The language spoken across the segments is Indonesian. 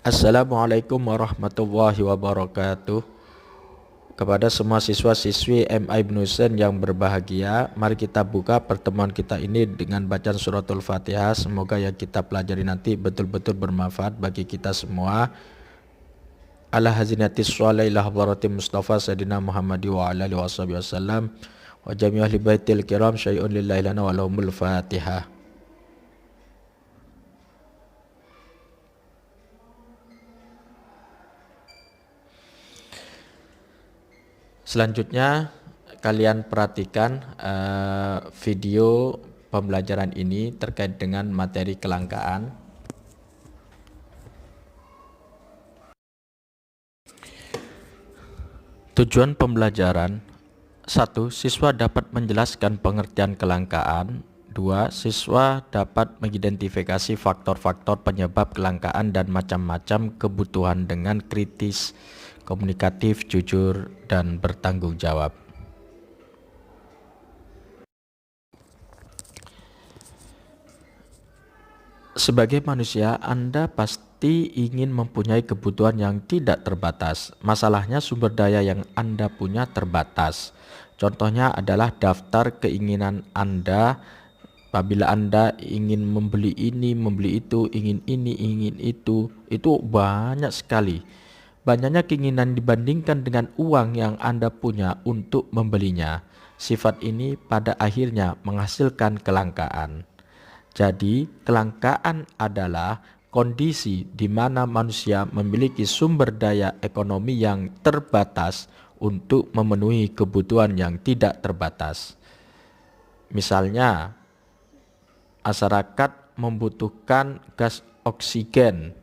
Assalamualaikum warahmatullahi wabarakatuh. Kepada semua siswa-siswi MA Ibnu Husain yang berbahagia, mari kita buka pertemuan kita ini dengan bacaan suratul Fatihah. Semoga yang kita pelajari nanti betul-betul bermanfaat bagi kita semua. Ala hazinatis sholai ila hadrati Mustafa Sayyidina Muhammadi wa ala alihi wasallam wa jami' ahli baitil kiram syai'un lillahi lana wa lahumul Fatihah. Selanjutnya kalian perhatikan video pembelajaran ini terkait dengan materi kelangkaan. Tujuan pembelajaran: 1. Siswa dapat menjelaskan pengertian kelangkaan. 2. Siswa dapat mengidentifikasi faktor-faktor penyebab kelangkaan dan macam-macam kebutuhan dengan kritis, komunikatif, jujur, dan bertanggung jawab. Sebagai manusia, Anda pasti ingin mempunyai kebutuhan yang tidak terbatas. Masalahnya sumber daya yang Anda punya terbatas. Contohnya adalah daftar keinginan Anda. Apabila Anda ingin membeli ini, membeli itu, ingin ini, ingin itu banyak sekali. Banyaknya keinginan dibandingkan dengan uang yang Anda punya untuk membelinya. Sifat ini pada akhirnya menghasilkan kelangkaan. Jadi, kelangkaan adalah kondisi di mana manusia memiliki sumber daya ekonomi yang terbatas untuk memenuhi kebutuhan yang tidak terbatas. Misalnya, masyarakat membutuhkan gas oksigen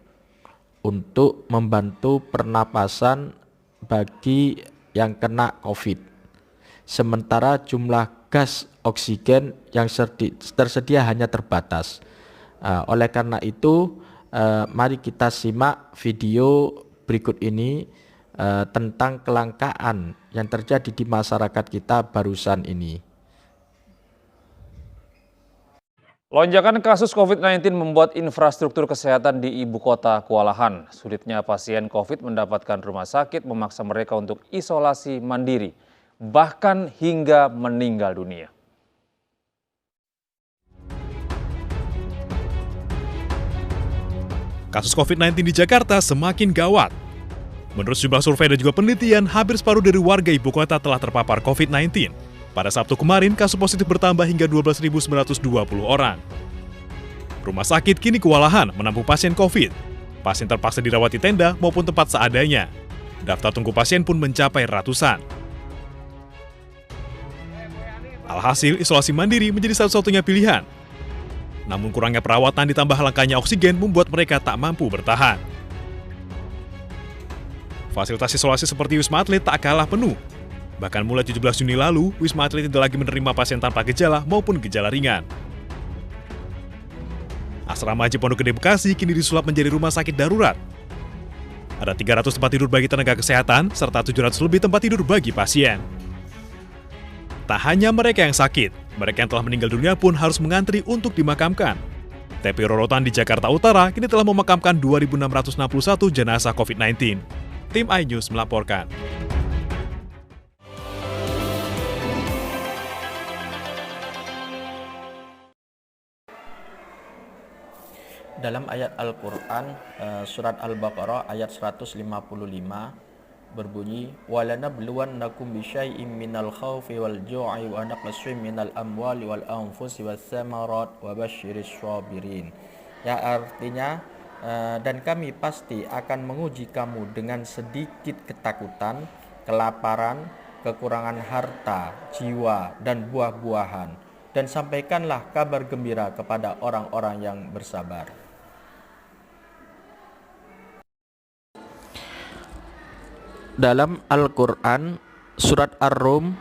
untuk membantu pernapasan bagi yang kena COVID. Sementara jumlah gas oksigen yang tersedia hanya terbatas. Oleh karena itu, mari kita simak video berikut ini tentang kelangkaan yang terjadi di masyarakat kita barusan ini. Lonjakan kasus COVID-19 membuat infrastruktur kesehatan di ibu kota kewalahan. Sulitnya pasien COVID mendapatkan rumah sakit memaksa mereka untuk isolasi mandiri, bahkan hingga meninggal dunia. Kasus COVID-19 di Jakarta semakin gawat. Menurut sejumlah survei dan juga penelitian, hampir separuh dari warga ibu kota telah terpapar COVID-19. Pada Sabtu kemarin, kasus positif bertambah hingga 12.920 orang. Rumah sakit kini kewalahan menampung pasien COVID. Pasien terpaksa dirawat di tenda maupun tempat seadanya. Daftar tunggu pasien pun mencapai ratusan. Alhasil, isolasi mandiri menjadi satu-satunya pilihan. Namun kurangnya perawatan ditambah langkanya oksigen membuat mereka tak mampu bertahan. Fasilitas isolasi seperti Wisma Atlet tak kalah penuh. Bahkan mulai 17 Juni lalu, Wisma Atlet tidak lagi menerima pasien tanpa gejala maupun gejala ringan. Asrama Haji Pondok Gede Bekasi kini disulap menjadi rumah sakit darurat. Ada 300 tempat tidur bagi tenaga kesehatan, serta 700 lebih tempat tidur bagi pasien. Tak hanya mereka yang sakit, mereka yang telah meninggal dunia pun harus mengantri untuk dimakamkan. TP Rorotan di Jakarta Utara kini telah memakamkan 2.661 jenazah COVID-19. Tim iNews melaporkan. Dalam ayat Al-Quran, surat Al-Baqarah ayat 155 berbunyi, وَلَنَبْلُوَنَّكُمْ بِشَيْءٍ مِّنَ الْخَوْفِ وَالْجُوعِ وَنَقْصٍ مِّنَ الْأَمْوَالِ وَالْأَنفُسِ وَالثَّمَرَاتِ وَبَشِّرِ الصَّابِرِينَ. Ya, artinya, dan kami pasti akan menguji kamu dengan sedikit ketakutan, kelaparan, kekurangan harta, jiwa, dan buah-buahan. Dan sampaikanlah kabar gembira kepada orang-orang yang bersabar. Dalam Al-Quran, surat Ar-Rum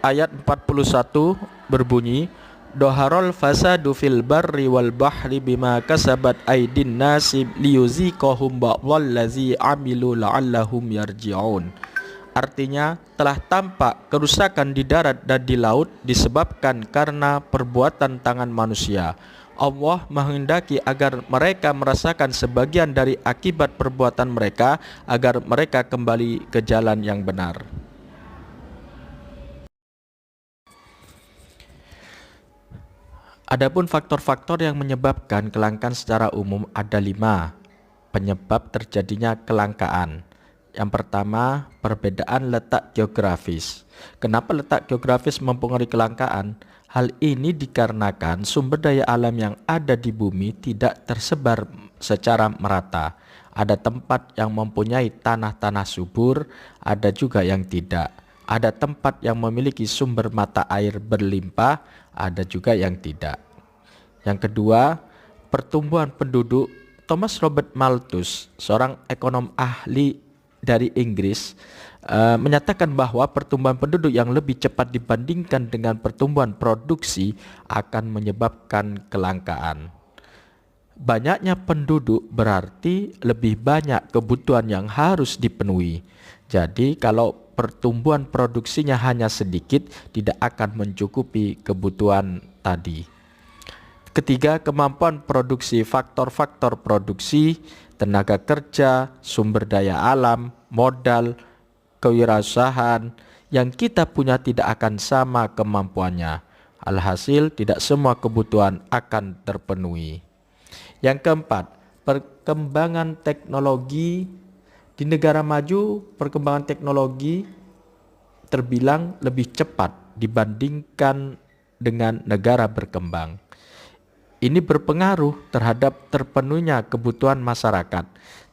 ayat 41 berbunyi, Doharol fasadu fil barri wal bahri bima kasabat aidin nasi liyuziqahum ba'dhallazi amilu la'allahum yarji'un. Artinya, telah tampak kerusakan di darat dan di laut disebabkan karena perbuatan tangan manusia. Allah menghendaki agar mereka merasakan sebagian dari akibat perbuatan mereka agar mereka kembali ke jalan yang benar. Adapun faktor-faktor yang menyebabkan kelangkaan secara umum ada 5 penyebab terjadinya kelangkaan. Yang pertama, perbedaan letak geografis. Kenapa letak geografis mempengaruhi kelangkaan? Hal ini dikarenakan sumber daya alam yang ada di bumi tidak tersebar secara merata. Ada tempat yang mempunyai tanah-tanah subur, ada juga yang tidak. Ada tempat yang memiliki sumber mata air berlimpah, ada juga yang tidak. Yang kedua, pertumbuhan penduduk. Thomas Robert Malthus, seorang ekonom ahli dari Inggris, menyatakan bahwa pertumbuhan penduduk yang lebih cepat dibandingkan dengan pertumbuhan produksi akan menyebabkan kelangkaan. Banyaknya penduduk berarti lebih banyak kebutuhan yang harus dipenuhi. Jadi kalau pertumbuhan produksinya hanya sedikit, tidak akan mencukupi kebutuhan tadi. Ketiga, kemampuan produksi. Faktor-faktor produksi, tenaga kerja, sumber daya alam, modal, kewirausahaan yang kita punya tidak akan sama kemampuannya. Alhasil tidak semua kebutuhan akan terpenuhi. Yang keempat, perkembangan teknologi. Di negara maju, perkembangan teknologi terbilang lebih cepat dibandingkan dengan negara berkembang. Ini berpengaruh terhadap terpenuhnya kebutuhan masyarakat.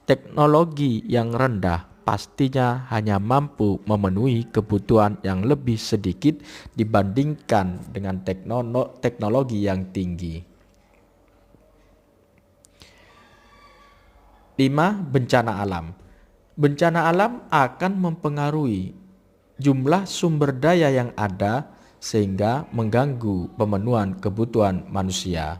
Teknologi yang rendah pastinya hanya mampu memenuhi kebutuhan yang lebih sedikit dibandingkan dengan teknologi yang tinggi. 5. Bencana alam. Bencana alam akan mempengaruhi jumlah sumber daya yang ada sehingga mengganggu pemenuhan kebutuhan manusia.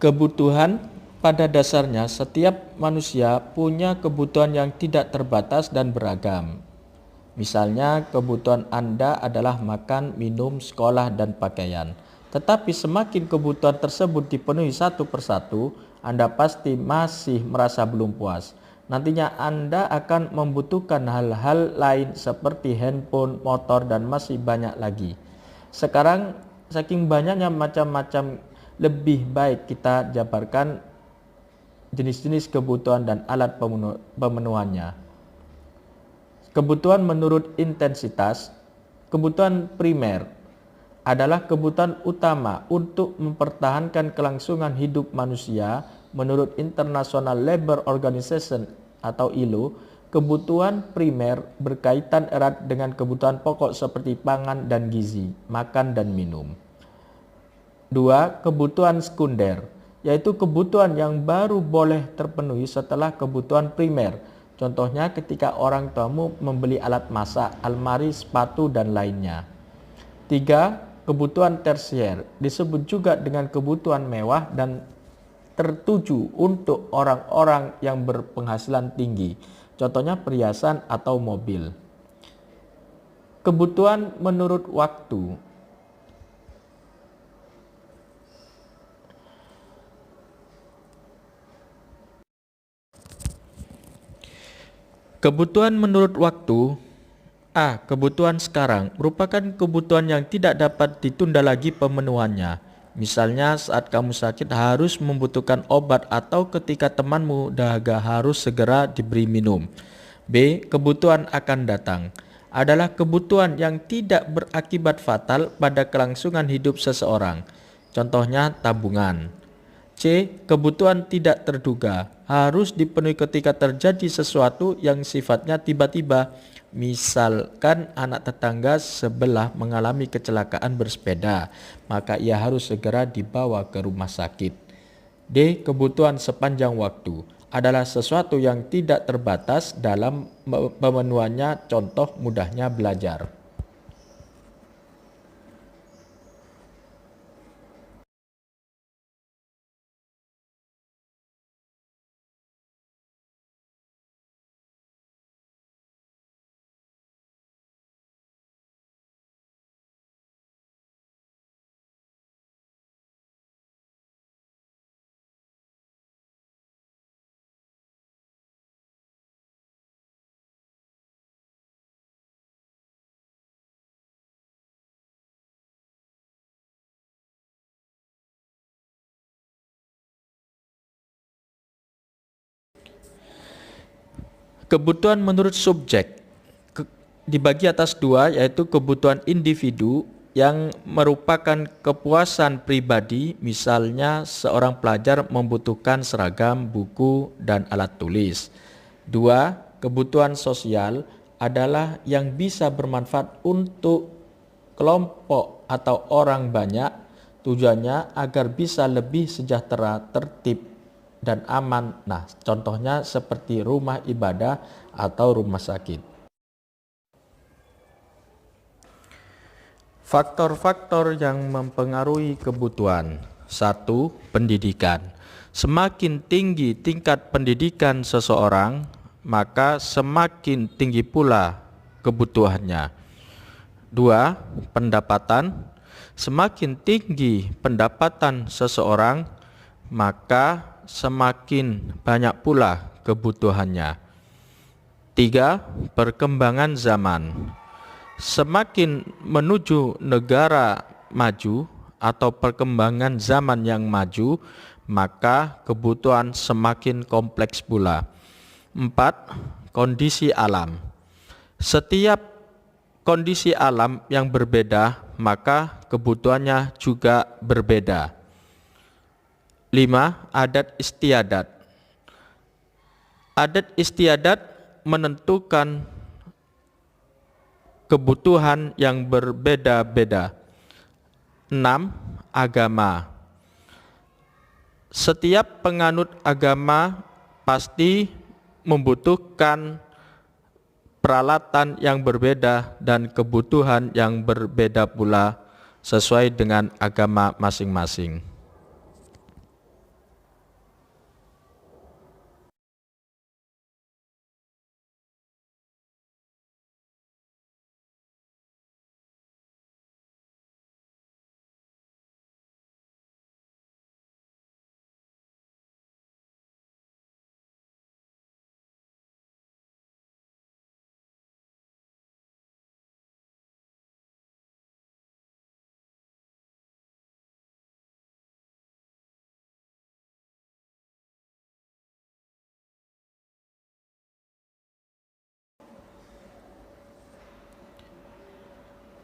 Kebutuhan pada dasarnya setiap manusia punya kebutuhan yang tidak terbatas dan beragam. Misalnya kebutuhan Anda adalah makan, minum, sekolah, dan pakaian. Tetapi semakin kebutuhan tersebut dipenuhi satu persatu, Anda pasti masih merasa belum puas. Nantinya Anda akan membutuhkan hal-hal lain seperti handphone, motor, dan masih banyak lagi. Sekarang saking banyaknya macam-macam, lebih baik kita jabarkan jenis-jenis kebutuhan dan alat pemenuhannya. Kebutuhan menurut intensitas. Kebutuhan primer adalah kebutuhan utama untuk mempertahankan kelangsungan hidup manusia. Menurut International Labour Organization atau ILO, kebutuhan primer berkaitan erat dengan kebutuhan pokok seperti pangan dan gizi, makan dan minum. 2. Kebutuhan sekunder, yaitu kebutuhan yang baru boleh terpenuhi setelah kebutuhan primer. Contohnya ketika orang tuamu membeli alat masak, almari, sepatu, dan lainnya. 3. Kebutuhan tersier, disebut juga dengan kebutuhan mewah dan tertuju untuk orang-orang yang berpenghasilan tinggi. Contohnya perhiasan atau mobil. Kebutuhan menurut waktu. Kebutuhan menurut waktu. A. Kebutuhan sekarang merupakan kebutuhan yang tidak dapat ditunda lagi pemenuhannya. Misalnya saat kamu sakit harus membutuhkan obat atau ketika temanmu dahaga harus segera diberi minum. B. Kebutuhan akan datang adalah kebutuhan yang tidak berakibat fatal pada kelangsungan hidup seseorang. Contohnya tabungan. C. Kebutuhan tidak terduga harus dipenuhi ketika terjadi sesuatu yang sifatnya tiba-tiba. Misalkan anak tetangga sebelah mengalami kecelakaan bersepeda, maka ia harus segera dibawa ke rumah sakit. D. Kebutuhan sepanjang waktu adalah sesuatu yang tidak terbatas dalam pemenuhannya, contoh mudahnya belajar. Kebutuhan menurut subjek dibagi atas dua, yaitu kebutuhan individu yang merupakan kepuasan pribadi, misalnya seorang pelajar membutuhkan seragam, buku, dan alat tulis. Dua, kebutuhan sosial adalah yang bisa bermanfaat untuk kelompok atau orang banyak, tujuannya agar bisa lebih sejahtera, tertib, dan aman. Nah, contohnya seperti rumah ibadah atau rumah sakit. Faktor-faktor yang mempengaruhi kebutuhan. 1. Pendidikan. Semakin tinggi tingkat pendidikan seseorang, maka semakin tinggi pula kebutuhannya. 2. Pendapatan. Semakin tinggi pendapatan seseorang, maka semakin banyak pula kebutuhannya. 3. Perkembangan zaman. Semakin menuju negara maju atau perkembangan zaman yang maju, maka kebutuhan semakin kompleks pula. 4. Kondisi alam. Setiap kondisi alam yang berbeda, maka kebutuhannya juga berbeda. 5. Adat istiadat. Adat istiadat menentukan kebutuhan yang berbeda-beda. 6. Agama. Setiap penganut agama pasti membutuhkan peralatan yang berbeda dan kebutuhan yang berbeda pula sesuai dengan agama masing-masing.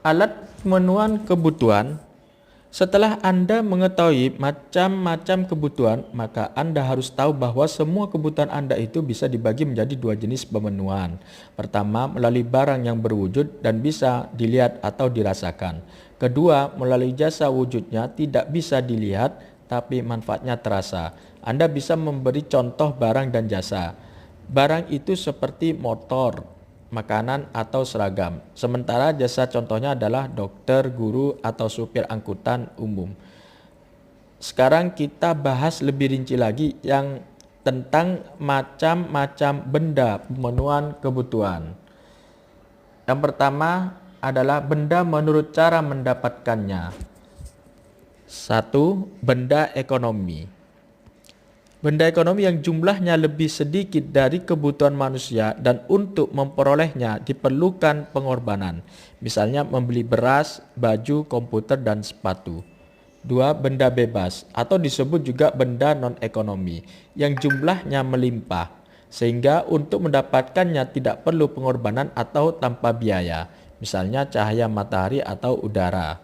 Alat pemenuhan kebutuhan. Setelah Anda mengetahui macam-macam kebutuhan, maka Anda harus tahu bahwa semua kebutuhan Anda itu bisa dibagi menjadi dua jenis pemenuhan. Pertama, melalui barang yang berwujud dan bisa dilihat atau dirasakan. Kedua, melalui jasa wujudnya tidak bisa dilihat tapi manfaatnya terasa. Anda bisa memberi contoh barang dan jasa. Barang itu seperti motor, makanan, atau seragam. Sementara jasa contohnya adalah dokter, guru, atau supir angkutan umum. Sekarang kita bahas lebih rinci lagi yang tentang macam-macam benda pemenuhan kebutuhan. Yang pertama adalah benda menurut cara mendapatkannya. 1. Benda ekonomi. Benda ekonomi yang jumlahnya lebih sedikit dari kebutuhan manusia dan untuk memperolehnya diperlukan pengorbanan. Misalnya membeli beras, baju, komputer, dan sepatu. 2. Benda bebas atau disebut juga benda non-ekonomi yang jumlahnya melimpah sehingga untuk mendapatkannya tidak perlu pengorbanan atau tanpa biaya. Misalnya cahaya matahari atau udara.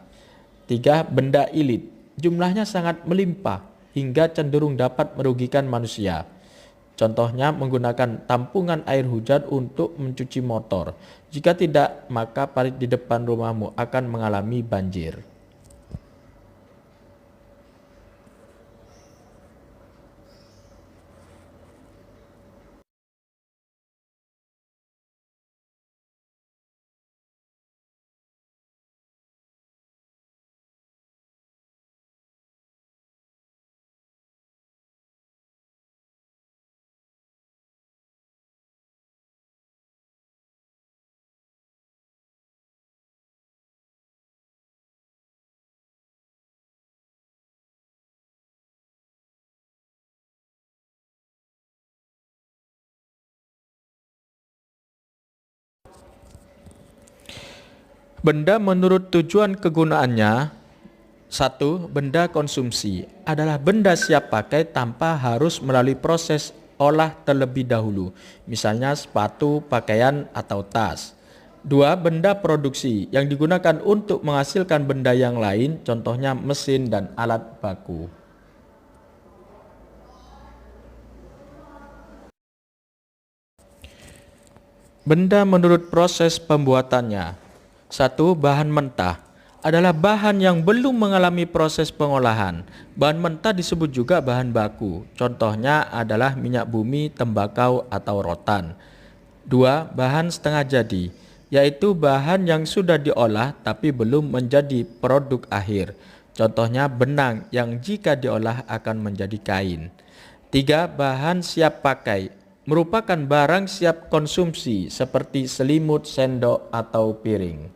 3. Benda ilit. Jumlahnya sangat melimpah hingga cenderung dapat merugikan manusia. Contohnya menggunakan tampungan air hujan untuk mencuci motor. Jika tidak, maka parit di depan rumahmu akan mengalami banjir. Benda menurut tujuan kegunaannya. 1. Benda konsumsi adalah benda siap pakai tanpa harus melalui proses diolah terlebih dahulu, misalnya sepatu, pakaian, atau tas. 2. Benda produksi yang digunakan untuk menghasilkan benda yang lain, contohnya mesin dan alat baku. Benda menurut proses pembuatannya. 1. Bahan mentah adalah bahan yang belum mengalami proses pengolahan. Bahan mentah disebut juga bahan baku. Contohnya adalah minyak bumi, tembakau, atau rotan. 2. Bahan setengah jadi, yaitu bahan yang sudah diolah tapi belum menjadi produk akhir. Contohnya benang yang jika diolah akan menjadi kain. 3. Bahan siap pakai, merupakan barang siap konsumsi seperti selimut, sendok, atau piring.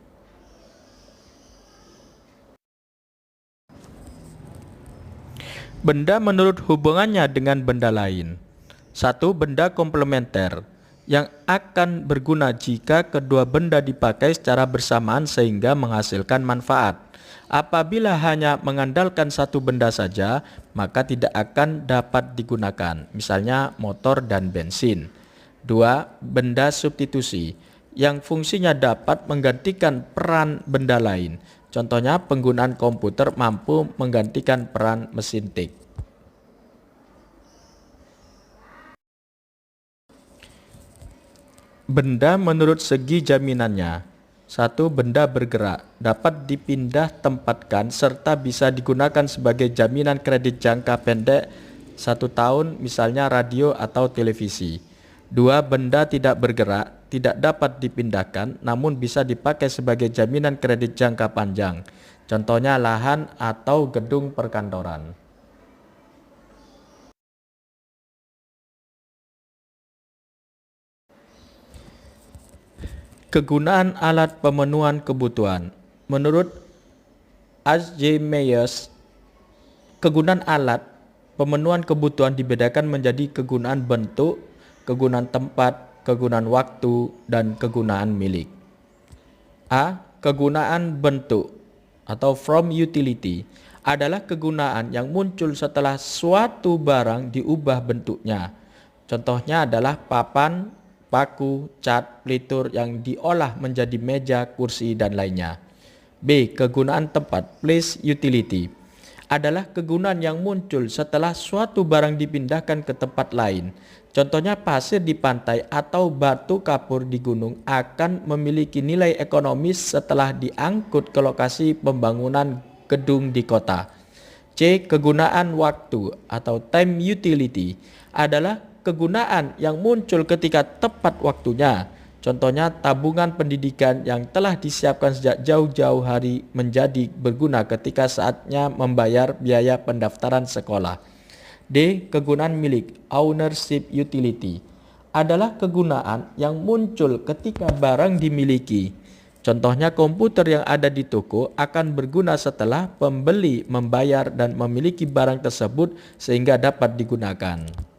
Benda menurut hubungannya dengan benda lain. 1. Benda komplementer yang akan berguna jika kedua benda dipakai secara bersamaan sehingga menghasilkan manfaat. Apabila hanya mengandalkan satu benda saja, maka tidak akan dapat digunakan, misalnya motor dan bensin. 2. Benda substitusi yang fungsinya dapat menggantikan peran benda lain. Contohnya penggunaan komputer mampu menggantikan peran mesin tik. Benda menurut segi jaminannya. 1. Benda bergerak, dapat dipindah tempatkan serta bisa digunakan sebagai jaminan kredit jangka pendek 1 tahun, misalnya radio atau televisi. 2. Benda tidak bergerak, tidak dapat dipindahkan namun bisa dipakai sebagai jaminan kredit jangka panjang. Contohnya lahan atau gedung perkantoran. Kegunaan alat pemenuhan kebutuhan. Menurut H.J. Myers, kegunaan alat pemenuhan kebutuhan dibedakan menjadi kegunaan bentuk, kegunaan tempat, kegunaan waktu, dan kegunaan milik. A. Kegunaan bentuk atau from utility adalah kegunaan yang muncul setelah suatu barang diubah bentuknya. Contohnya adalah papan, paku, cat, pelitur yang diolah menjadi meja, kursi, dan lainnya. B. Kegunaan tempat, place utility, adalah kegunaan yang muncul setelah suatu barang dipindahkan ke tempat lain. Contohnya pasir di pantai atau batu kapur di gunung akan memiliki nilai ekonomis setelah diangkut ke lokasi pembangunan gedung di kota. C. Kegunaan waktu atau time utility adalah kegunaan yang muncul ketika tepat waktunya. Contohnya tabungan pendidikan yang telah disiapkan sejak jauh-jauh hari menjadi berguna ketika saatnya membayar biaya pendaftaran sekolah. D. Kegunaan milik ownership utility adalah kegunaan yang muncul ketika barang dimiliki. Contohnya komputer yang ada di toko akan berguna setelah pembeli membayar dan memiliki barang tersebut sehingga dapat digunakan.